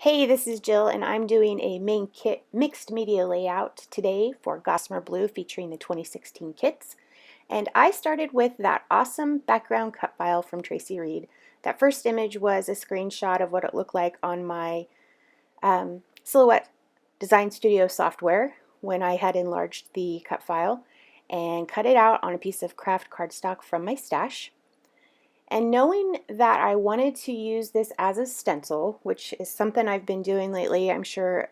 Hey, this is Jill, and I'm doing a main kit mixed media layout today for Gossamer Blue featuring the 2016 kits. And I started with that awesome background cut file from Tracy Reed. That first image was a screenshot of what it looked like on my Silhouette Design Studio software when I had enlarged the cut file and cut it out on a piece of craft cardstock from my stash. And knowing that I wanted to use this as a stencil, which is something I've been doing lately, I'm sure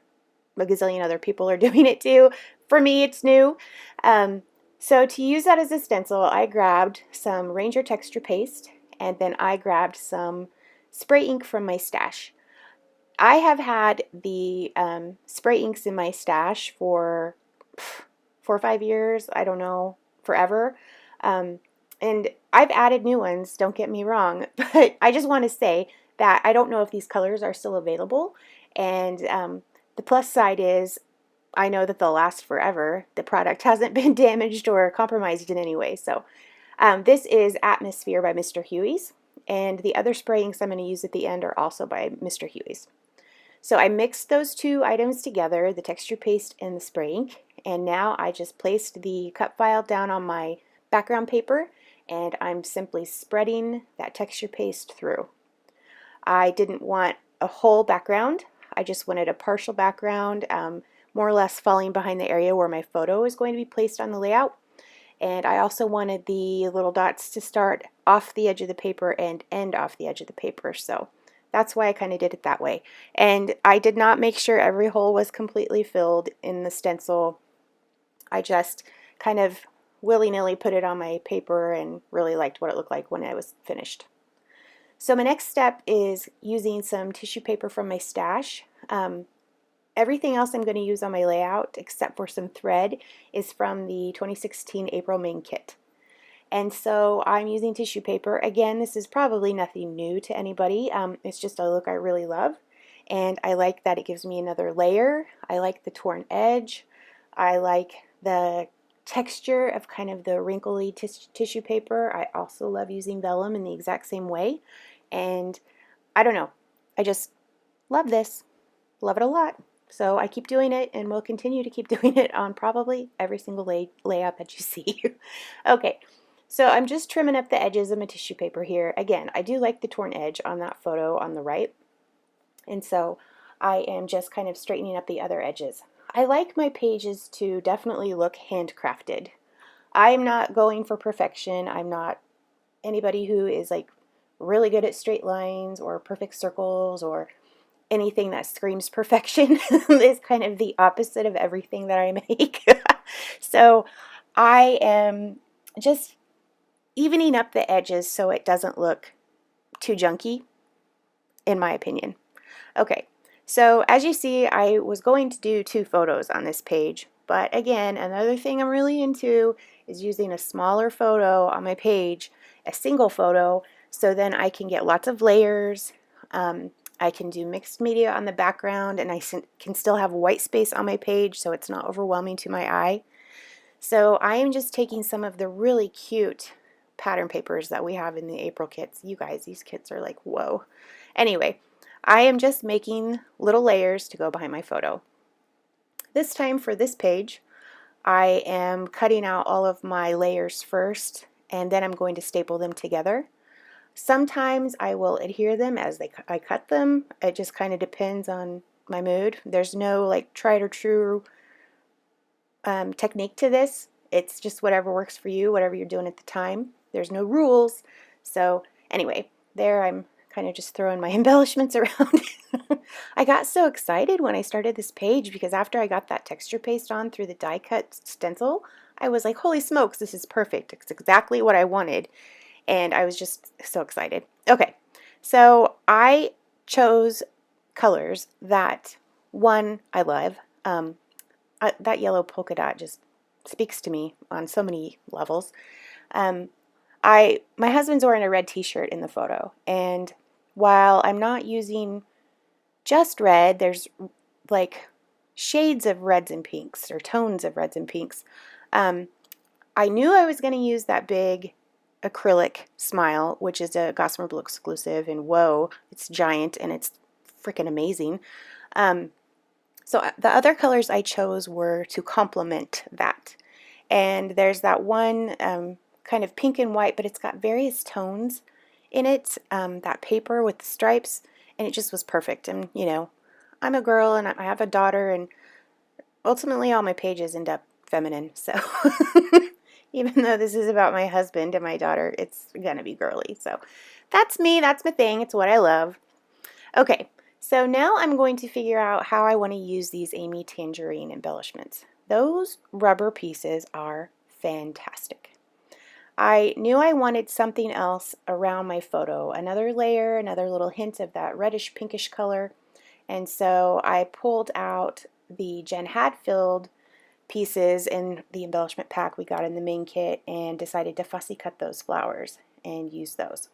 a gazillion other people are doing it too. For me, it's new. So to use that as a stencil, I grabbed some Ranger texture paste and then I grabbed some spray ink from my stash. I have had the spray inks in my stash for 4 or 5 years, I don't know, forever. Um, and I've added new ones, don't get me wrong, but I just want to say that I don't know if these colors are still available. And the plus side is I know that they'll last forever. The product hasn't been damaged or compromised in any way. So this is Atmosphere by Mr. Huey's. And the other spray inks I'm going to use at the end are also by Mr. Huey's. So I mixed those two items together, the texture paste and the spray ink, and now I just placed the cut file down on my background paper and I'm simply spreading that texture paste through. I didn't want a whole background, I just wanted a partial background, more or less falling behind the area where my photo is going to be placed on the layout. And I also wanted the little dots to start off the edge of the paper and end off the edge of the paper. So that's why I kind of did it that way. And I did not make sure every hole was completely filled in the stencil. I just kind of willy-nilly put it on my paper and really liked what it looked like when I was finished. So my next step is using some tissue paper from my stash. Everything else I'm going to use on my layout, except for some thread, is from the 2016 April main kit. And so I'm using tissue paper. Again, this is probably nothing new to anybody. It's just a look I really love. And I like that it gives me another layer. I like the torn edge. I like the texture of kind of the wrinkly tissue paper. I also love using vellum in the exact same way. And I don't know. I just love this. Love it a lot. So I keep doing it and will continue to keep doing it on probably every single layout that you see. Okay. So I'm just trimming up the edges of my tissue paper here. Again, I do like the torn edge on that photo on the right. And so I am just kind of straightening up the other edges. I like my pages to definitely look handcrafted. I am not going for perfection. I'm not anybody who is like really good at straight lines or perfect circles or anything that screams perfection. Is kind of the opposite of everything that I make. So I am just evening up the edges so it doesn't look too junky, in my opinion. Okay, so as you see, I was going to do 2 photos on this page, but again, another thing I'm really into is using a smaller photo on my page, a single photo, so then I can get lots of layers. I can do mixed media on the background, and I can still have white space on my page so it's not overwhelming to my eye. So I am just taking some of the really cute pattern papers that we have in the April kits. You guys, these kits are like, whoa. Anyway, I am just making little layers to go behind my photo. This time for this page, I am cutting out all of my layers first, and then I'm going to staple them together. Sometimes I will adhere them as I cut them. It just kind of depends on my mood. There's no like tried or true technique to this. It's just whatever works for you, whatever you're doing at the time. There's no rules. So anyway, there I'm kind of just throwing my embellishments around. I got so excited when I started this page because after I got that texture paste on through the die cut stencil, I was like, holy smokes, this is perfect. It's exactly what I wanted. And I was just so excited. Okay, so I chose colors that, one, I love. That yellow polka dot just speaks to me on so many levels. My husband's wearing a red t-shirt in the photo, and while I'm not using just red, there's like shades of reds and pinks or tones of reds and pinks. I knew I was going to use that big acrylic smile, which is a Gossamer Blue exclusive, and whoa, it's giant and it's freaking amazing. So the other colors I chose were to complement that. And there's that one kind of pink and white, but it's got various tones in it, that paper with the stripes, and it just was perfect. And, you know, I'm a girl and I have a daughter, and ultimately all my pages end up feminine. So even though this is about my husband and my daughter, it's going to be girly. So that's me. That's my thing. It's what I love. Okay, so now I'm going to figure out how I want to use these Amy Tangerine embellishments. Those rubber pieces are fantastic. I knew I wanted something else around my photo, another layer, another little hint of that reddish pinkish color, and so I pulled out the Jen Hadfield pieces in the embellishment pack we got in the main kit and decided to fussy cut those flowers and use those.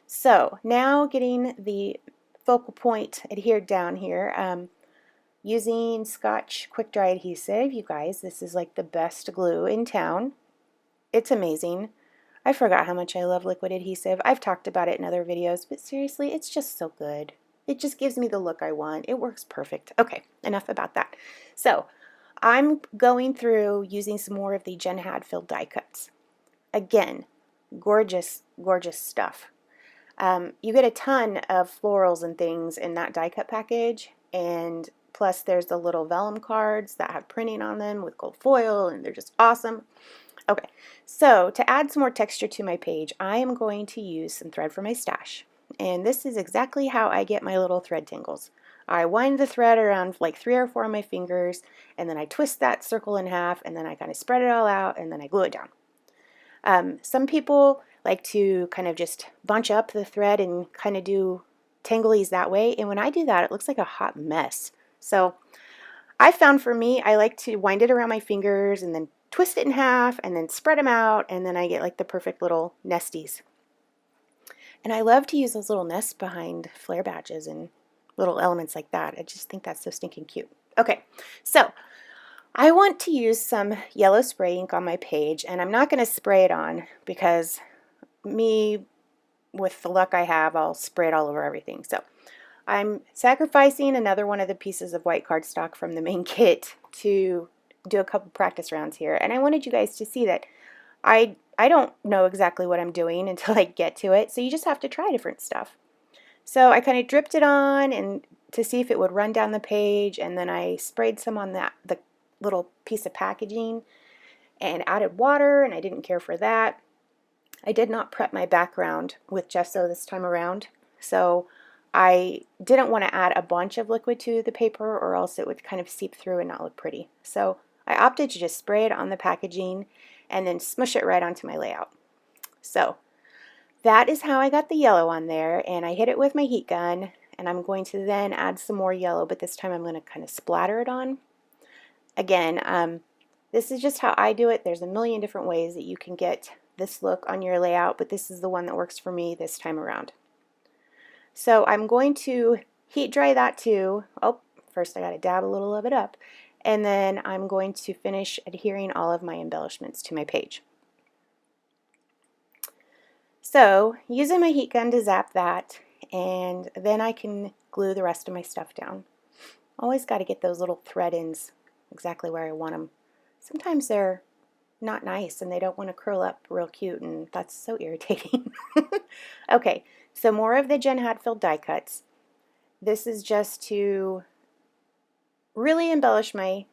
So now getting the focal point adhered down here, using Scotch quick dry adhesive. You guys, this is like the best glue in town. It's amazing. I forgot how much I love liquid adhesive. I've talked about it in other videos, but seriously, it's just so good. It just gives me the look I want. It works perfect. Okay, enough about that. So I'm going through using some more of the Jen Hadfield die cuts. Again, gorgeous, gorgeous stuff. You get a ton of florals and things in that die cut package, and plus there's the little vellum cards that have printing on them with gold foil, and they're just awesome. Okay, so to add some more texture to my page, I am going to use some thread from my stash, and this is exactly how I get my little thread tangles. I wind the thread around like 3 or 4 of my fingers, and then I twist that circle in half, and then I kind of spread it all out, and then I glue it down. Some people like to kind of just bunch up the thread and kind of do tanglies that way, and when I do that, it looks like a hot mess. So I found for me, I like to wind it around my fingers and then twist it in half and then spread them out, and then I get like the perfect little nesties. And I love to use those little nests behind flare badges and little elements like that. I just think that's so stinking cute. Okay, so I want to use some yellow spray ink on my page, and I'm not going to spray it on because me, with the luck I have, I'll spray it all over everything. So I'm sacrificing another one of the pieces of white cardstock from the main kit to do a couple practice rounds here, and I wanted you guys to see that I don't know exactly what I'm doing until I get to it, so you just have to try different stuff. So I kind of dripped it on and to see if it would run down the page, and then I sprayed some on the little piece of packaging and added water, and I didn't care for that. I did not prep my background with gesso this time around, so I didn't want to add a bunch of liquid to the paper or else it would kind of seep through and not look pretty. So I opted to just spray it on the packaging and then smush it right onto my layout. So that is how I got the yellow on there, and I hit it with my heat gun, and I'm going to then add some more yellow, but this time I'm going to kind of splatter it on. Again, this is just how I do it. There's a million different ways that you can get this look on your layout, but this is the one that works for me this time around. So I'm going to heat dry that too. Oh, first I got to dab a little of it up, and then I'm going to finish adhering all of my embellishments to my page. So using my heat gun to zap that, and then I can glue the rest of my stuff down. Always got to get those little thread ends exactly where I want them. Sometimes they're not nice and they don't want to curl up real cute, and that's so irritating. Okay, so more of the Jen Hadfield die cuts. This is just to really embellish my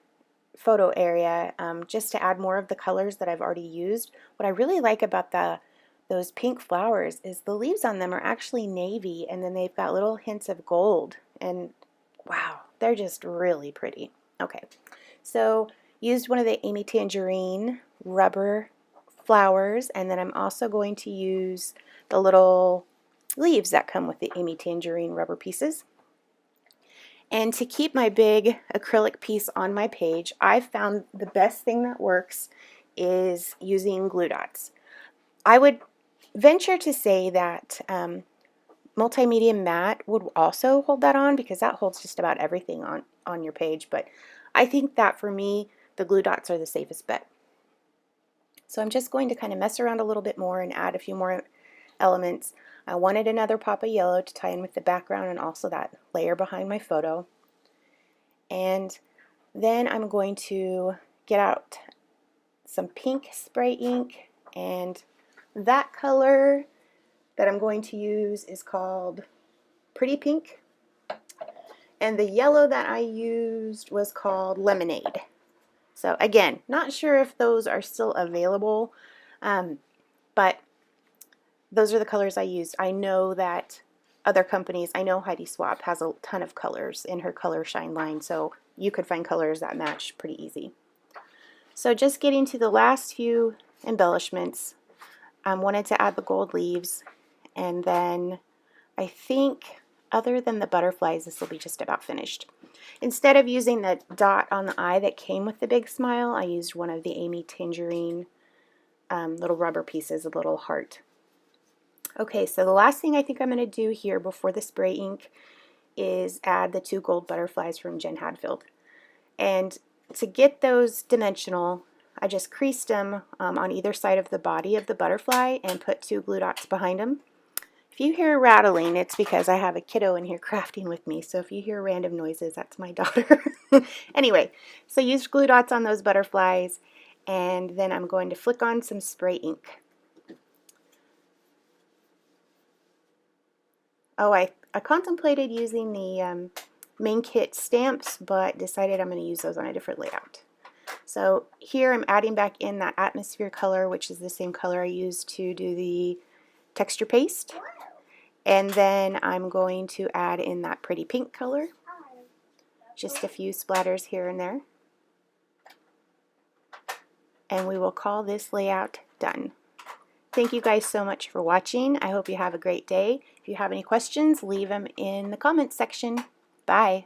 photo area, just to add more of the colors that I've already used. What I really like about those pink flowers is the leaves on them are actually navy, and then they've got little hints of gold, and wow, they're just really pretty. Okay, so used one of the Amy Tangerine rubber flowers, and then I'm also going to use the little leaves that come with the Amy Tangerine rubber pieces. And to keep my big acrylic piece on my page, I've found the best thing that works is using glue dots. I would venture to say that multimedia matte would also hold that on, because that holds just about everything on your page, but I think that for me the glue dots are the safest bet. So I'm just going to kind of mess around a little bit more and add a few more elements. I wanted another pop of yellow to tie in with the background and also that layer behind my photo. And then I'm going to get out some pink spray ink, and that color that I'm going to use is called Pretty Pink, and the yellow that I used was called Lemonade. So again, not sure if those are still available, but those are the colors I used. I know that other companies, I know Heidi Swapp has a ton of colors in her Color Shine line, so you could find colors that match pretty easy. So just getting to the last few embellishments, I wanted to add the gold leaves, and then I think other than the butterflies, this will be just about finished. Instead of using the dot on the eye that came with the big smile, I used one of the Amy Tangerine little rubber pieces, a little heart. Okay, so the last thing I think I'm going to do here before the spray ink is add the 2 gold butterflies from Jen Hadfield. And to get those dimensional, I just creased them on either side of the body of the butterfly and put 2 glue dots behind them. If you hear rattling, it's because I have a kiddo in here crafting with me, so if you hear random noises, that's my daughter. Anyway, so use glue dots on those butterflies, and then I'm going to flick on some spray ink. Oh, I contemplated using the main kit stamps, but decided I'm going to use those on a different layout. So here I'm adding back in that atmosphere color, which is the same color I used to do the texture paste. And then I'm going to add in that pretty pink color. Just a few splatters here and there. And we will call this layout done. Thank you guys so much for watching. I hope you have a great day. If you have any questions, leave them in the comments section. Bye.